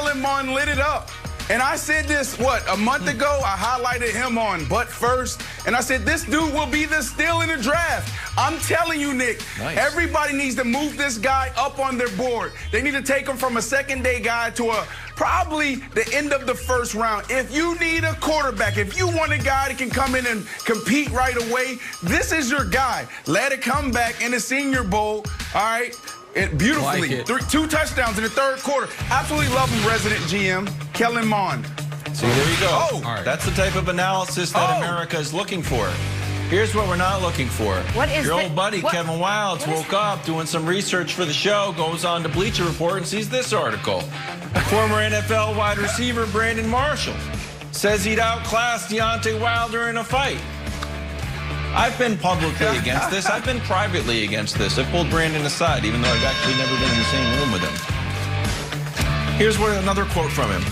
Kellen Mond lit it up. And I said this, a month ago? I highlighted him on But First. And I said, this dude will be the steal in the draft. I'm telling you, Nick, everybody needs to move this guy up on their board. They need to take him from a second-day guy to probably the end of the first round. If you need a quarterback, if you want a guy that can come in and compete right away, this is your guy. Let it come back in the Senior Bowl, all right? Beautifully. Like 2 touchdowns in the third quarter. Absolutely love him, resident GM, Kellen Mond. See, there you go. That's the type of analysis that America is looking for. Here's what we're not looking for. What is Your old buddy, Kevin Wildes, woke up doing some research for the show, goes on to Bleacher Report and sees this article. Former NFL wide receiver Brandon Marshall says he'd outclass Deontay Wilder in a fight. I've been publicly against this. I've been privately against this. I pulled Brandon aside, even though I've actually never been in the same room with him. Here's another quote from him.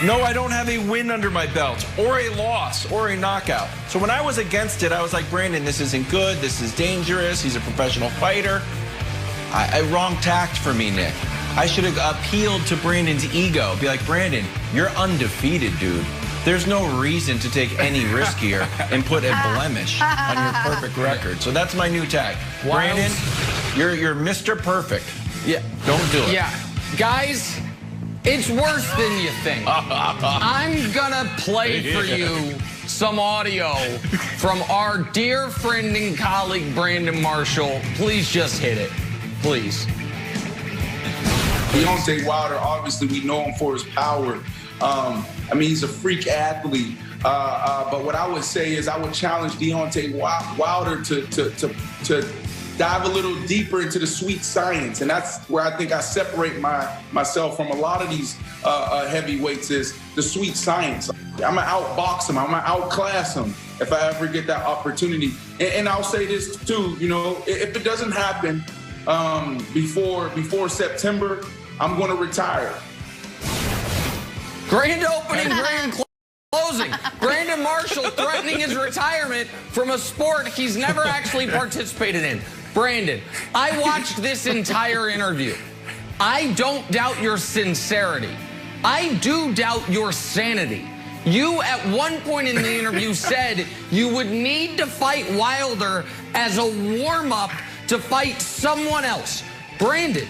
No, I don't have a win under my belt, or a loss, or a knockout. So when I was against it, I was like, Brandon, this isn't good. This is dangerous. He's a professional fighter. Wrong tact for me, Nick. I should have appealed to Brandon's ego. Be like, Brandon, you're undefeated, dude. There's no reason to take any risk here and put a blemish on your perfect record. So that's my new tag. Brandon, you're Mr. Perfect. Yeah. Don't do it. Yeah. Guys, it's worse than you think. I'm gonna play for you some audio from our dear friend and colleague, Brandon Marshall. Please just hit it. Please. Deontay Wilder, obviously, we know him for his power. I mean, he's a freak athlete. But what I would say is I would challenge Deontay Wilder to dive a little deeper into the sweet science. And that's where I think I separate myself from a lot of these heavyweights is the sweet science. I'm going to outbox him. I'm going to outclass him if I ever get that opportunity. And I'll say this, too, you know, if it doesn't happen before September, I'm going to retire. Grand opening, grand closing. Brandon Marshall threatening his retirement from a sport he's never actually participated in. Brandon, I watched this entire interview. I don't doubt your sincerity. I do doubt your sanity. You, at one point in the interview, said you would need to fight Wilder as a warm-up to fight someone else. Brandon,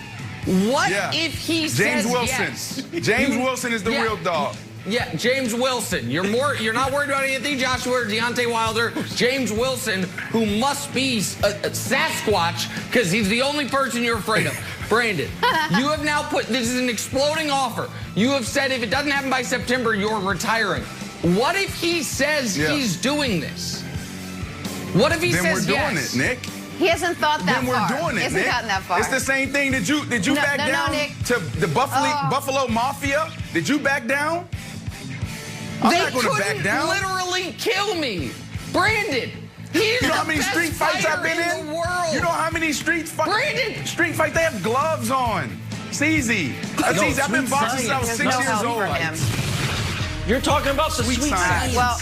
what if he says yes? James Wilson is the real dog. Yeah, James Wilson. You're not worried about Anthony Joshua or Deontay Wilder. James Wilson, who must be a Sasquatch because he's the only person you're afraid of. Brandon, you have now this is an exploding offer. You have said if it doesn't happen by September, you're retiring. What if he says he's doing this? What if he says yes? Then we're doing it, Nick. He hasn't thought that far. Then we're doing it, He hasn't gotten that far. It's the same thing. Did you back down to the Buffalo Mafia? Did you back down? I'm not going to back down. Literally kill me. Brandon, he's you know how many street fights I've been in? The world. You know how many street fights? Brandon! Street fights, they have gloves on. It's easy. That's easy. I've been boxing since I was 6 years old. You're talking about the sweet science. Well,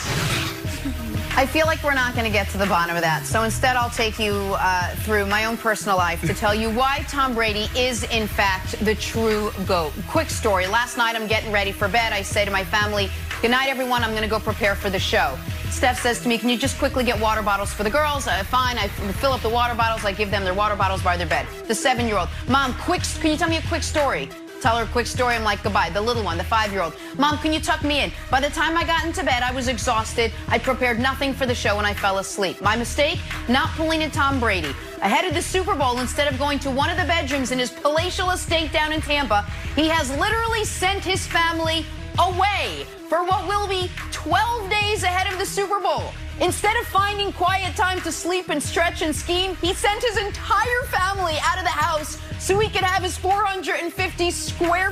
I feel like we're not going to get to the bottom of that. So instead, I'll take you through my own personal life to tell you why Tom Brady is, in fact, the true GOAT. Quick story. Last night, I'm getting ready for bed. I say to my family, good night, everyone. I'm going to go prepare for the show. Steph says to me, can you just quickly get water bottles for the girls? Fine. I fill up the water bottles. I give them their water bottles by their bed. The 7-year-old. Mom, can you tell me a quick story? Tell her a quick story. I'm like, goodbye. The little one, the 5-year-old. Mom, can you tuck me in? By the time I got into bed, I was exhausted. I prepared nothing for the show and I fell asleep. My mistake? Not pulling in Tom Brady. Ahead of the Super Bowl, instead of going to one of the bedrooms in his palatial estate down in Tampa, he has literally sent his family away for what will be 12 days ahead of the Super Bowl. Instead of finding quiet time to sleep and stretch and scheme, he sent his entire family out of the house so he could have his 250,000 square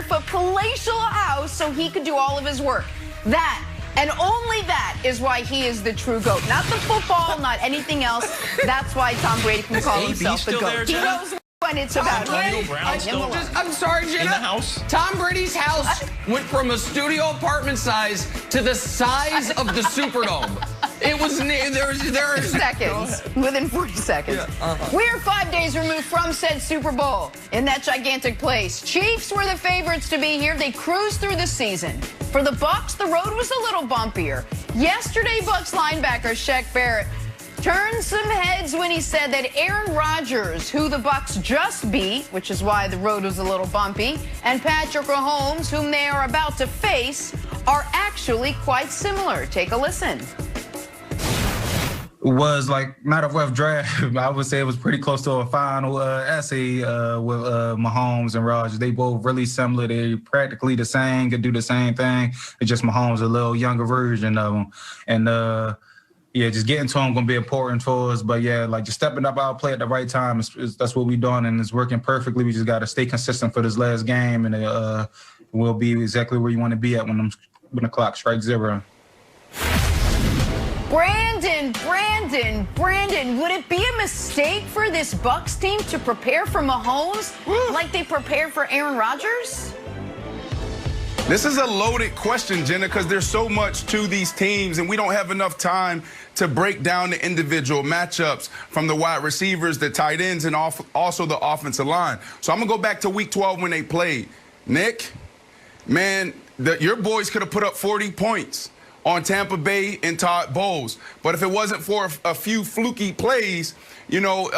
foot palatial house so he could do all of his work. That, and only that, is why he is the true GOAT. Not the football, not anything else. That's why Tom Brady can call himself the GOAT. He knows when it's about him. I'm sorry, Jenna. In the house? Tom Brady's house went from a studio apartment size to the size of the Superdome. It was there were seconds. Within 40 seconds. Yeah, We're 5 days removed from said Super Bowl in that gigantic place. Chiefs were the favorites to be here. They cruised through the season. For the Bucs, the road was a little bumpier. Yesterday, Bucs linebacker Shaq Barrett turned some heads when he said that Aaron Rodgers, who the Bucs just beat, which is why the road was a little bumpy, and Patrick Mahomes, whom they are about to face, are actually quite similar. Take a listen. Was like not a rough draft. I would say it was pretty close to a final essay with Mahomes and Rodgers. They both really similar. They're practically the same, could do the same thing. It's just Mahomes a little younger version of them. And yeah, just getting to him gonna be important for us. But yeah, like just stepping up our play at the right time, that's what we're doing, and it's working perfectly. We just got to stay consistent for this last game, and we'll be exactly where you want to be at when the clock strikes 0. Brandon, would it be a mistake for this Bucs team to prepare for Mahomes like they prepared for Aaron Rodgers? This is a loaded question, Jenna, because there's so much to these teams, and we don't have enough time to break down the individual matchups from the wide receivers, the tight ends, and also the offensive line. So I'm going to go back to Week 12 when they played. Nick, man, your boys could have put up 40 points on Tampa Bay and Todd Bowles. But if it wasn't for a few fluky plays, you know,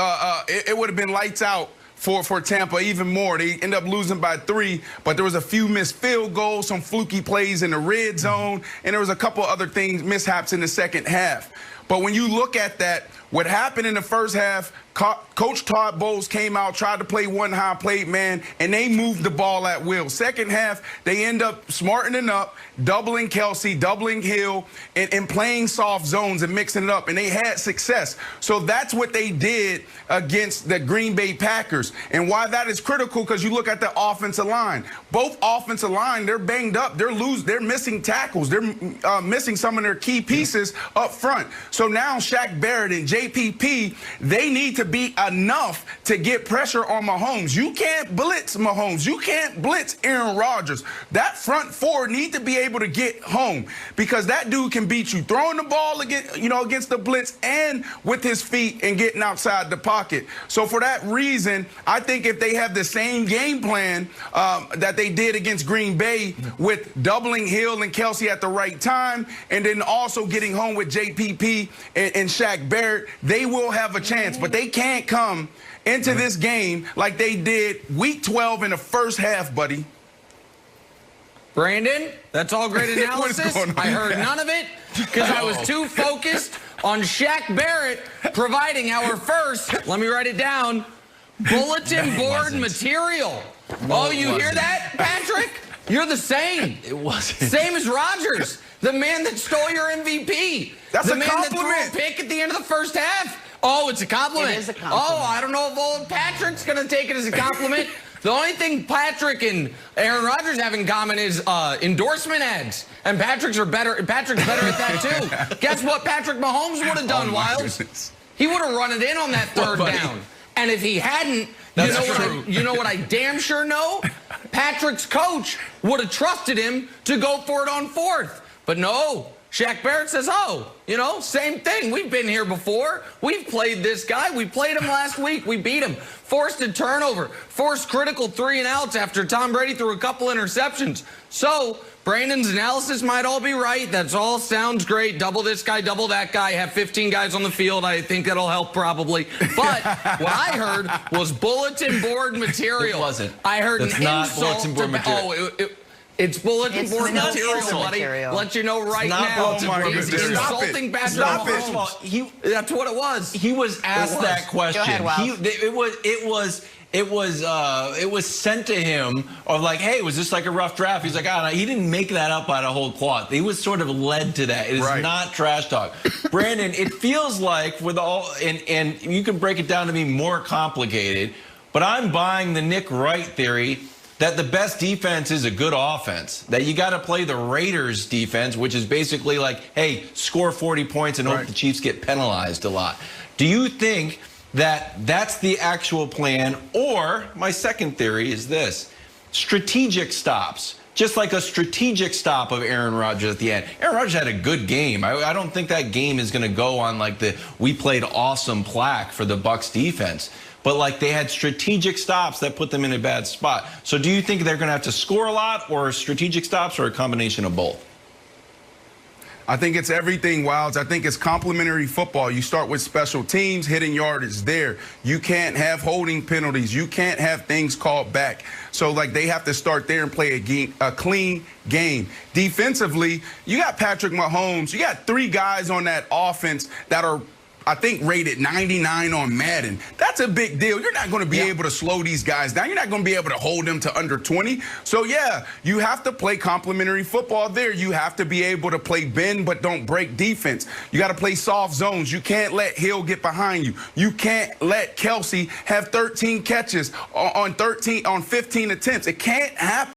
it would have been lights out for Tampa even more. They end up losing by 3, but there was a few missed field goals, some fluky plays in the red zone, and there was a couple other things, mishaps in the second half. But when you look at that, what happened in the first half, Coach Todd Bowles came out, tried to play one high plate man, and they moved the ball at will. Second half, they end up smartening up, doubling Kelsey, doubling Hill, and playing soft zones and mixing it up, and they had success. So that's what they did against the Green Bay Packers. And why that is critical, because you look at the offensive line. Both offensive line, they're banged up. They're missing tackles. They're missing some of their key pieces up front. So now Shaq Barrett and JPP, they need to be enough to get pressure on Mahomes. You can't blitz Mahomes. You can't blitz Aaron Rodgers. That front four need to be able to get home, because that dude can beat you throwing the ball against the blitz and with his feet and getting outside the pocket. So for that reason, I think if they have the same game plan that they did against Green Bay with doubling Hill and Kelsey at the right time, and then also getting home with JPP and Shaq Barrett, they will have a chance. But they can't come into this game like they did Week 12 in the first half, buddy. Brandon, that's all great analysis. I heard none of it because I was too focused on Shaq Barrett providing our first, let me write it down, bulletin board material. Oh, you hear that, Patrick? You're the same. It wasn't. Same as Rodgers, the man that stole your MVP. That's the a man compliment. that threw a pick at the end of the first half. Oh, it's a compliment. It is a compliment. Oh, I don't know if old Patrick's going to take it as a compliment. The only thing Patrick and Aaron Rodgers have in common is endorsement ads. And Patrick's better at that, too. Guess what Patrick Mahomes would have done, Wiles? He would have run it in on that third down. And if he hadn't, you know what I damn sure know? Patrick's coach would have trusted him to go for it on fourth. But no. Shaq Barrett says, oh, same thing. We've been here before. We've played this guy. We played him last week. We beat him. Forced a turnover. Forced critical 3-and-outs after Tom Brady threw a couple interceptions. So Brandon's analysis might all be right. That's all sounds great. Double this guy, double that guy. Have 15 guys on the field. I think that'll help probably. But what I heard was bulletin board material. It wasn't. I heard That's an not insult bulletin board material. It's bulletin board material, buddy. Let you know right now. He's insulting Patrick Mahomes. That's what it was. He was asked that question. Go ahead, It was sent to him of like, hey, was this like a rough draft? He's like, no. He didn't make that up out of whole cloth. He was sort of led to that. It is not trash talk. Brandon, it feels like with all, and you can break it down to be more complicated, but I'm buying the Nick Wright theory that the best defense is a good offense, that you got to play the Raiders defense, which is basically like, hey, score 40 points and hope the Chiefs get penalized a lot. Do you think that that's the actual plan? Or my second theory is this: strategic stops. just like a strategic stop of Aaron Rodgers at the end. Aaron Rodgers had a good game. I don't think that game is going to go on like the "we played awesome" plaque for the Bucs defense. But like they had strategic stops that put them in a bad spot. So do you think they're going to have to score a lot, or strategic stops, or a combination of both? I think it's everything, Wilds. I think it's complementary football. You start with special teams, hitting yardage there. You can't have holding penalties. You can't have things called back. So, like, they have to start there and play a clean game. Defensively, you got Patrick Mahomes. You got 3 guys on that offense that are, I think, rated 99 on Madden. That's a big deal. You're not going to be able to slow these guys down. You're not going to be able to hold them to under 20. So, yeah, you have to play complementary football there. You have to be able to play bend but don't break defense. You got to play soft zones. You can't let Hill get behind you. You can't let Kelsey have 13 catches on 15 attempts. It can't happen.